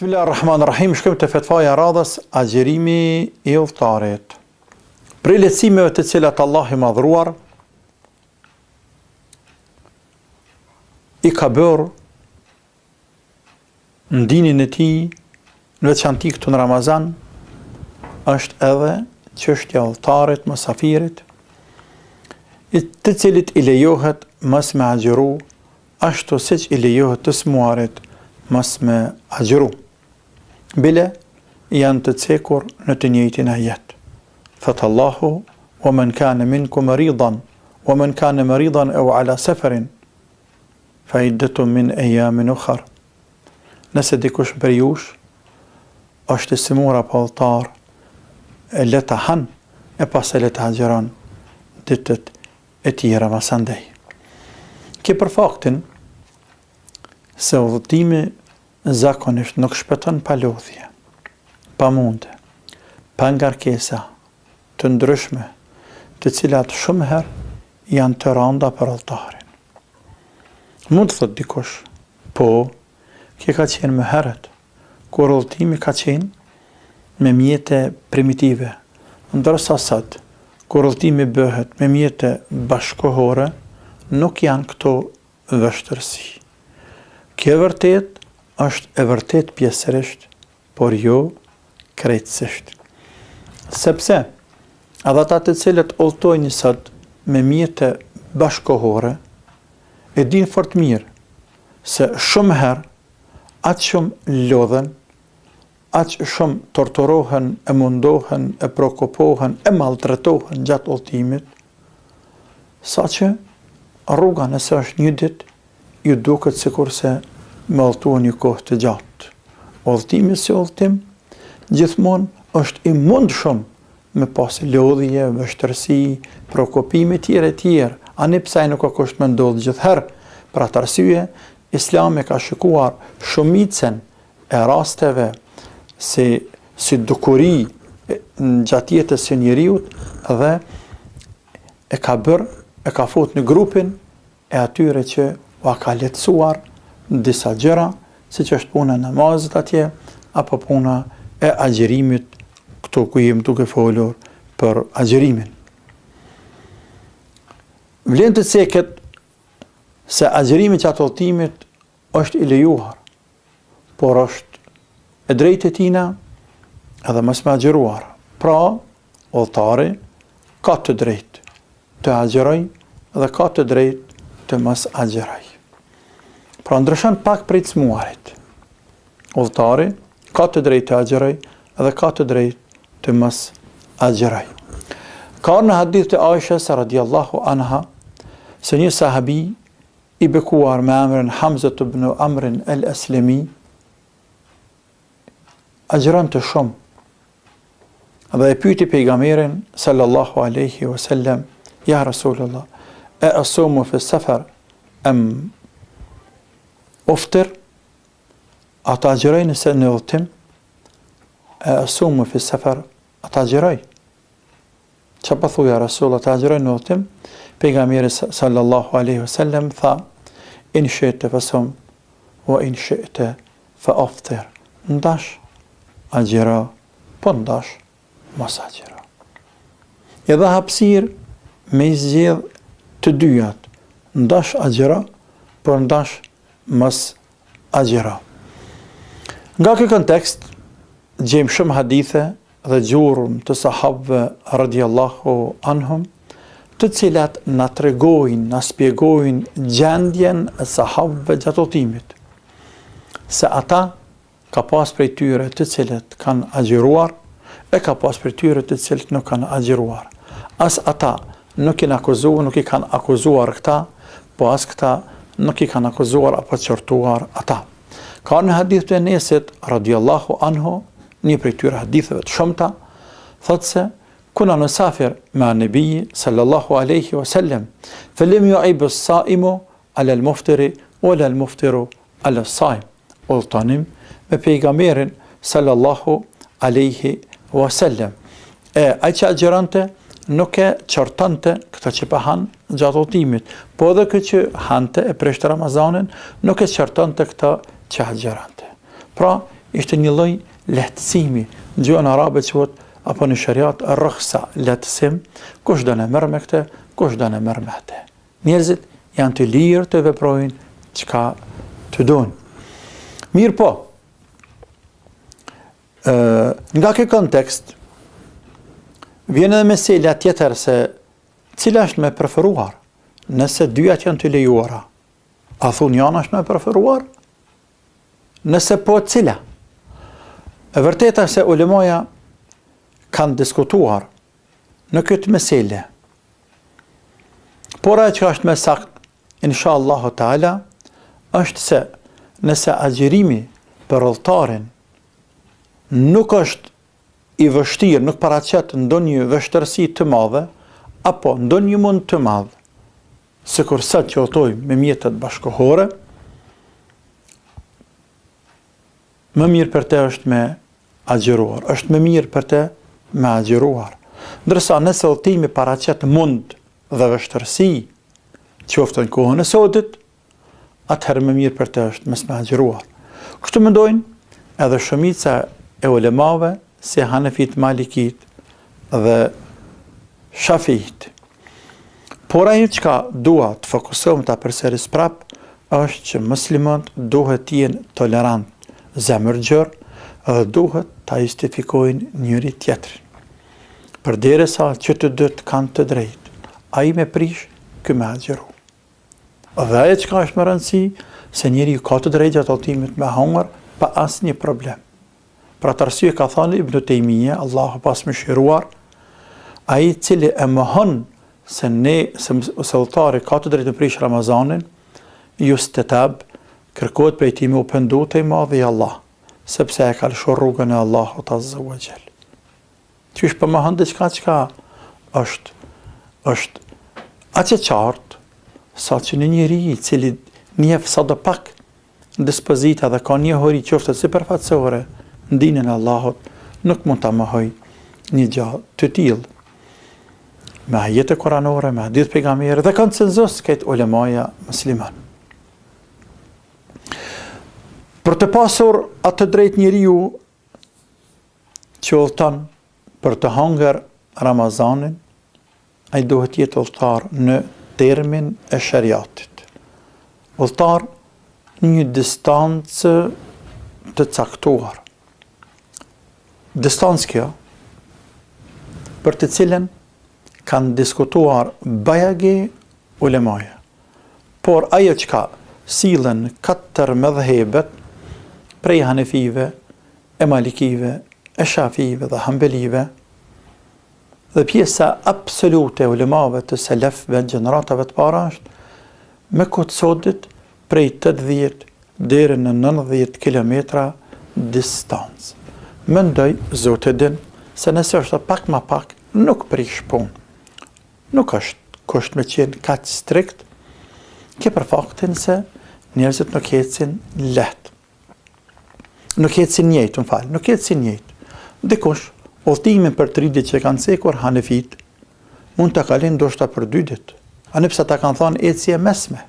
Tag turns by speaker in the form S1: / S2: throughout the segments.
S1: Bismillahirrahmanirrahim. Shkojmë te fetvaja e radhës, agjerimi I udhëtarit. Për lehtësimeve të cilat Allah I madhruar I ka bërë në dinin e tij, në veçanti këtu në Ramazan, është edhe çështja e udhëtarit, mosafirit, të cilit I lejohet mos me agjeru, ashtu siç I lejohet të smuarit mos me agjeru. Bile janë të cekur në të njëjtin ajet. Thot Allahu: "Wa man kana minkum maridan, wa man kana maridan aw ala safarin, fa iddatun min ayamin ukhra." Nëse dikush për jush është I smur apo udhëtar, le ta han e pas le ta agjeron ditët e tjera masandej. Ke për faktin se udhëtimi zakonisht nuk shpëton pa lodhje, pa mundë, pa ngarkesa të ndryshme, të cilat shumë herë janë të rënda për udhëtarin. Mund të thot dikush, po, kjo ka qenë më herët, kur udhëtimi ka qenë me mjete primitive, ndërsa sot, kur udhëtimi bëhet me mjete bashkohore, nuk janë këto vështërsi. Kjo vërtet është e vërtet pjesërisht, por jo krejtësisht. Sepse, edhe ata të cilët udhëtojnë sot me mjete bashkohore, e din fort mirë se shumë herë aq shumë lodhen, aq shumë torturohen, e mundohen, e prokopohen, e maltretohen gjatë udhëtimit, saqë rruga nëse është një ditë, ju duket sikurse me udhëtuar një kohë të gjatë. Udhëtimi si udhëtim gjithmonë është I mundshëm me pas lodhje, vështirësi, prokopime tjera. Ani pse ai nuk ka kusht me ndodh gjithherë. Për atë arsye, Islami ka shikuar shumicën e rasteve si dukuri gjatë jetës së njeriut dhe e ka fut në grupin e atyre që u ka lehtësuar disa gjëra, siç është puna e namazit atje, apo puna e agjerimit, këtu ku jemi duke folur për agjerimin. Vlen të ceket se agjerimi gjatë udhëtimit është I lejuar, por është e drejtë e tina edhe mos me agjeruar. Pra, udhëtari ka të drejtë të agjeroj dhe ka të drejtë të mos agjeroj. Pra ndryshon pak prej të smuarit. Udhëtari ka të drejtë të agjeroj dhe ka të drejtë të mos agjeroj. Ka në hadith të Aishës radhiyallahu anha se një sahabi I bekuar me emrin Hamza ibn Amr al-Aslami agjeron të shumë dhe e pyeti pejgamberin sallallahu alaihi wasallam: "Ya Rasulullah, a asumu fi safar am uftir?" Ata agjeroj nëse në udhëtim, e asumu fi safar, ata agjeroj. Që pa thuja Rasul, ata agjeroj në udhëtim? Pejgamberi sallallahu alaihi wasallam tha: "In shi'ta fasum, wa in shi'ta fa aftir." Ndash agjero, po ndash mos agjero. E dha hapësirë me I zgjedh të dyjat, ndash agjero, por ndash mos agjero. Nga ky kontekst gjejmë shumë hadithe dhe gjurmë të sahabëve radhiyallahu anhum, të cilat na tregojnë, na shpjegojnë gjendjen e sahabëve gjatë udhëtimit. Se ata ka pas prej tyre të cilët kanë agjeruar, e ka pas prej tyre të cilët nuk kanë agjeruar. As ata nuk I kanë akuzuar këta, po as këta nuk I kanë akuzuar apo qortuar ata. Ka në hadith të Enesit radhiyallahu anhu, një prej tyre haditheve të shumta, thotë se kuna nusafir ma Nabi sallallahu alaihi wasallam, falam yu'ib as-sa'imu 'ala al-muftiri wala al-muftiru 'ala as-sa'im. Udhëtonim me pejgamberin sallallahu alaihi wasallam. Ai që agjeronte nuk e qortonte këta që pa hanë gjatë udhëtimit, po edhe këtë që hante e prishte Ramazanin, nuk e qortonte këta që agjeronte. Pra, ishte një lloj lehtësimi. Në gjuhën arabe quhet apo në shariat rrahsa, lehtësim, kush do në merr me këtë, kush do në merr me atë. Njerëzit janë të lirë të veprojnë çka të dojnë. Mirë po, nga ky kontekst vjen edhe mesela tjetër se cila është më preferuar, nëse dyat janë të lejuara. A thun janë është më preferuar? Nëse po cila? E vërteta se ulemaja kanë diskutuar në këtë mesele. Por ajo që është më sakt, inshallah taala, është se nëse agjërimi për udhëtarin nuk është i vështirë, nuk paraqet ndonjë vështirësi të madhe, apo ndonjë mund të madh, sikur sa që udhtojmë me mjetet bashkëkohore, më mirë për te është me agjëruar, është më mirë për te me agjëruar. Ndërsa nëse udhëtimi paraqet mund dhe vështirësi, qoftë në kohën e sotit, atëherë më mirë për te është me agjëruar. Kështu mendojnë edhe shumica e ulemave, si Hanefit, Malikit dhe Shafiit. Por ajo çka dua të fokusohem ta përsëris prap është që muslimanët duhet të jenë tolerant, zemërgjër dhe duhet ta justifikojnë njëri tjetrin. Përderisa që të dy të kanë të drejtë, ai me prish, ky me agjëru. Dhe ajo çka është më rëndësi, se njeriu ka të drejtë gjatë udhëtimit me hunger pa asnjë problem. Pra të arsye ka thënë Ibn Taymija, Allahu pas mëshiruar, ai i cili e mohon se udhëtari ka të drejtë të prish Ramazanin, yustatab, kërkohet prej tij me u pendu te i madhi Allah, sepse e ka lëshuar rrugën e Allahut Azza wa Jall. Qysh po mohon diçka çka është aq e qartë, sa që në njeri i cili njeh sa do pak dispozita dhe ka një hori qoftë sipërfaqësore në dinën e Allahut, nuk mund ta mohoj një gjë të tillë. Me ajete kuranore, me hadith pejgamberi dhe konsenzus këtë ulemaja musliman. Për të pasur atë drejt njeriu që udhton për të hëngur Ramazanin, ai duhet jetë udhëtar në termin e shariatit. Udhëtar në një distancë të caktuar. Distancë kjo, për të cilën kanë diskutuar bajagi ulemaja. Por ajo çka sillen 4 mëdhëbet prej Hanefive, e Malikive, e Shafive dhe Hanbelive, dhe pjesa absolute e ulemave të selefëve, gjeneratave të para është me kohë sotit prej 80 deri në 90 kilometra distancë. Mendoj, Zotë din, se nëse është pak ma pak, nuk prish punë. Nuk është kusht me qenë kaq strikt, ke për faktin se njerëzit nuk ecin lehtë. Nuk ecin njëjtë, nuk ecin njëjtë. Dikush, udhëtimin për 3 ditë që kanë cekur Hanefit, mund ta kalojnë ndoshta për 2 ditë. Anëpse ta kanë thënë ecje mesme.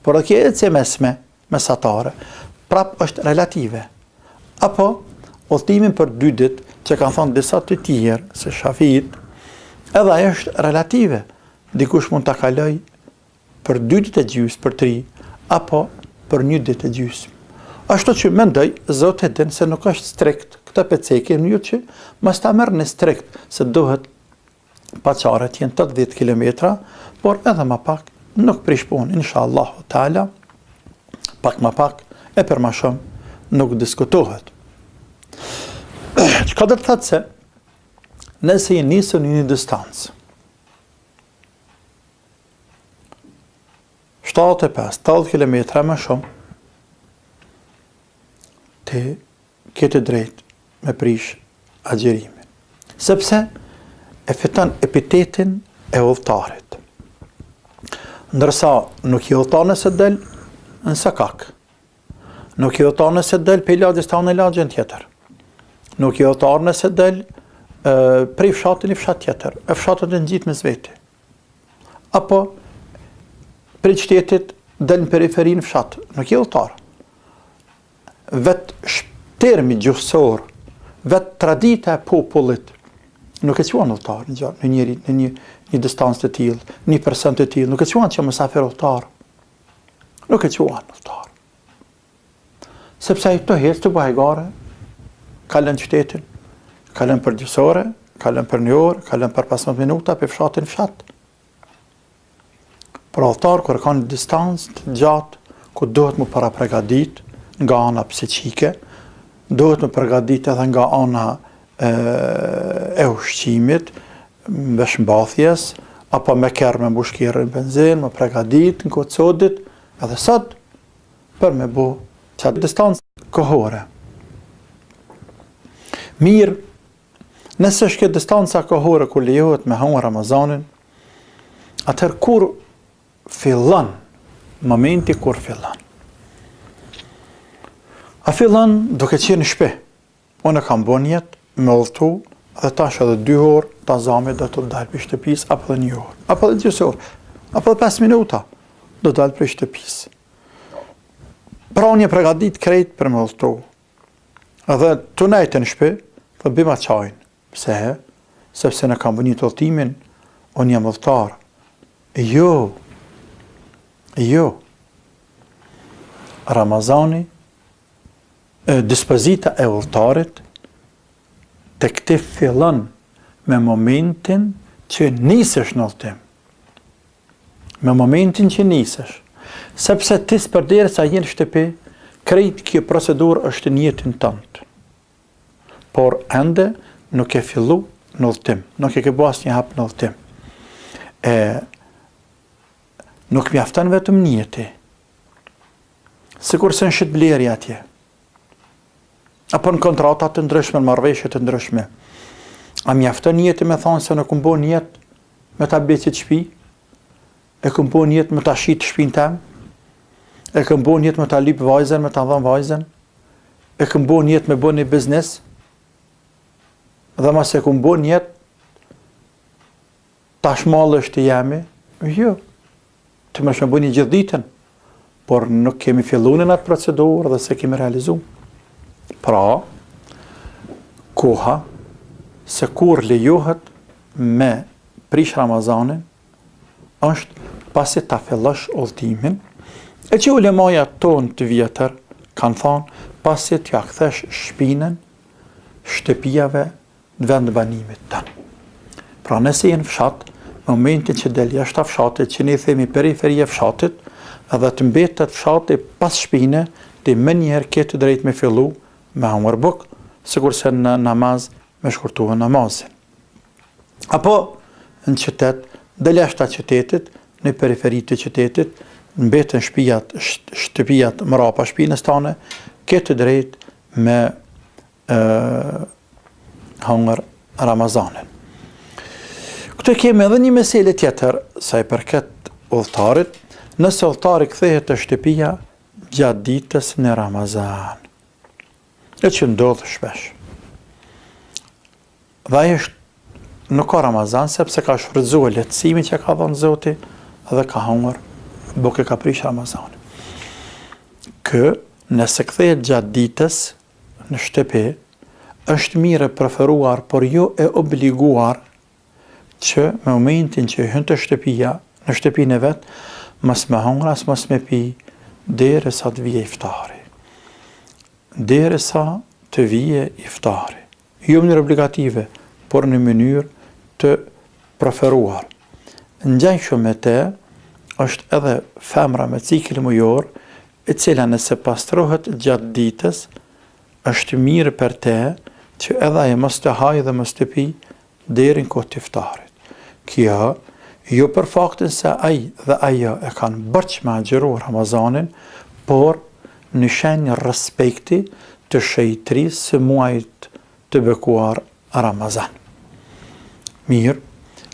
S1: Por kjo ecje mesme, mesatare, prap është relative. Apo udhëtimin për 2 ditë, që kanë thënë disa të tjerë, se Shafiit, edhe ajo është relative. Dikush mund ta kaloj për 2 ditë e gjysmë, për 3, apo për 1 ditë e gjysmë. Ashtu që mendoj, Zoti e din se nuk është strikt këtë pecekje, në që mos ta merrni strikt, se duhet paçaret jenë 80 kilometra, por edhe më pak nuk prish punë, inshallah taala, pak më pak e për më shumë nuk diskutohet. Çka do të thotë se nëse jeni nisur në një distancë 75-80 kilometra më shumë, ti kete drejt me prish agjerimin. Sepse e fiton epitetin e udhëtarit. Ndërsa nuk i udhëton nëse del në sakak. Nuk i udhëton nëse del pe lagjës tonë lagjën tjetër. Nuk i udhëton nëse del prej fshatit në fshat tjetër, e fshatet e ngjit me zveti. Apo prej qytetit del në periferinë fshat, nuk i udhëtar. Vetë termi gjuhësor, vetë tradita e popullit, nuk e quan udhëtar në një distancë të tillë, një person të tillë, nuk e quan që mysafir udhëtar. Nuk e quan udhëtar. Sepse ai këto hecë të bahegare, kalën qytetin, kalën për gjysore, kalën për një orë, kalën për 15 minuta, për fshatin fshat. Për udhëtar, kur ka një distancë të gjatë, ku duhet mu para pregadit nga ana psiqike, duhet mu pregadit edhe nga ana e ushqimit, veshmbathjes, apo me kerë me mbushkirë në benzin, me pregadit në këtë sodit, edhe sot, për me bu qatë distancë kohore. Mirë, nëse është këtë distanca kohore ku lejohet me hangë Ramazanin, atëherë kur fillon, momenti kur fillon. A fillon duke qenë në shtëpi. Unë kam bën jetë me udhëtu dhe tash edhe 2 orë ta zami do të dalë për shtëpis, apo edhe 1 orë, apo edhe 2 orë, apo edhe 5 minuta do të dalë për shtëpis. Pra unë e pregadit krejt për me udhëtu. Edhe të nejtë në shtëpi, dhe bima qajnë. Pse? Sepse në kam bënit udhëtimin, unë jam udhëtar. Jo. Ramazani, dispozita e udhëtarit, të këti fillon me momentin që nisësh në udhëtim. Me momentin që nisësh. Sepse ti s'përdere sa jenë shtëpi, krejt kjo procedur është njëtin tëndë. Por ende nuk e fillu në udhëtim. Nuk e ke bas një hap në udhëtim. Nuk mjafton vetëm njëti. Sikur se në shit blerje atje. Apo në kontratat të ndryshme, në marrëveshje të ndryshme. A mjafton njëti me thonë se në këmë bo njët me ta becit shpi? E këmë bo njët me ta shit shpin tem? E këmë bo njët me ta lip vajzen, me ta dhëm vajzen? E këmë bo njët me bo një biznes? Dhe mas e këmë bo njët ta shmallë është të jemi? Jo. Të më shme bo një gjithë ditën. Por nuk kemi fillu në atë procedurë dhe se kemi realizu. Pra, koha se kur lejohet me prish Ramazanin është pasi ta fillosh udhëtimin, e që ulemaja tonë të vjetër kanë thonë pasi t'ja kthesh shpinën shtëpijave në vend banimit tënë. Pra nëse jenë fshat, në momentin që del jashtë fshatit, që ne themi periferia fshatit, edhe të mbetet fshati pas shpine, të më njëherë këtë drejt me fillu me hangër buk, sikur se në namaz me shkurtuar namazin. Apo në qytet, del jashtë qytetit, në periferi të qytetit, mbeten shtëpijat mrapa shpinës tane, këtë drejt me hangër Ramazanin. Këtë kemi edhe një mesele tjetër, sa i përket udhëtarit, nëse udhëtari kthehet të shtëpia gjatë ditës në Ramazan. E që ndodhë shpesh. Dhe ai është nuk ka Ramazan, sepse ka shfrytzuar lehtësimin që ka dhënë Zoti dhe ka hangër buke ka prish Ramazanin. Nëse kthehet gjatë ditës në shtëpi, është mirë e preferuar, por jo e obliguar, që me momentin që hyn të shtëpia, në shtëpinë e vet, mos me hangër as mos me pi derisa të vijë iftari. Derisa të vijë iftari. Jo në mënyrë obligative, por në mënyrë të preferuar. Ngjajshëm me te është edhe femra me cikël mujor, e cila nëse pastrohet gjatë ditës, është mirë për te që edhe ajo mos të hajë dhe mos të pi deri në kohë të iftarit. Kjo jo për faktin se ai dhe ajo e kanë bërç me agjëru Ramazanin, por në shenjë respekti të shejtrisë së muajit të bekuar Ramazan. Mirë,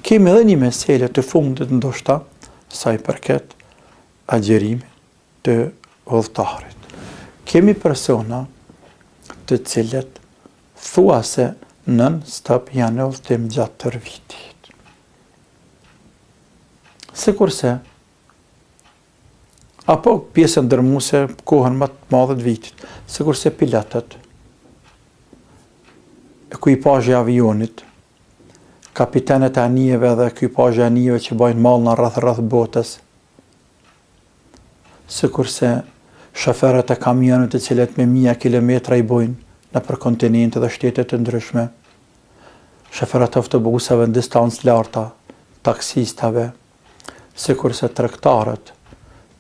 S1: kemi edhe një mesele të fundit ndoshta, sa i përket agjërimit të udhëtarit. Kemi persona të cilët thuase non-stop janë në udhëtim gjatë tërë vitit. Sikurse apo pjesën dërmuese kohën më të madhe të vitit, sikurse pilotët, ekuipazhi i avionit, kapitenet e anijeve dhe ekuipazhi i anijeve që bajnë mallna rreth botës, sikurse shoferët e kamionit të cilët me 1000 kilometra i bojnë nëpër kontinente dhe shtete të ndryshme, shoferët e autobuseve në distancë larta, taksistave, sikurse tregtarët,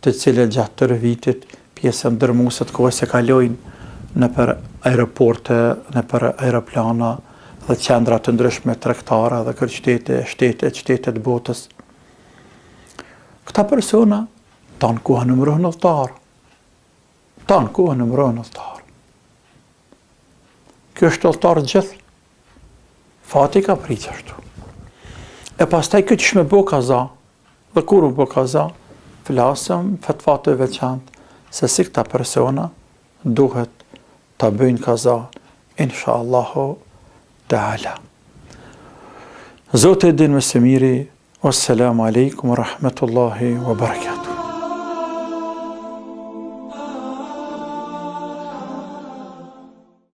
S1: të cilët gjatë tërë vitit pjesën dërmuese të kohës e kalojnë nëpër aeroporte, nëpër aeroplana dhe qendra të ndryshme tregtare dhe shtete të botës. Këta persona tanë kohën në mërën udhëtar. Tanë kohën në mërën udhëtar. Kjo është udhëtar gjithë. Fati ka pritë ashtu. E pastaj këtë që me bo kaza, dhe kur u bo kaza, flasëm fetva të veçantë se si këta persona duhet ta bëjnë kaza, inshallahu ta'ala. Zotë e din më së miri, wassalamu alaikum wa rahmatullahi wa barakatuh.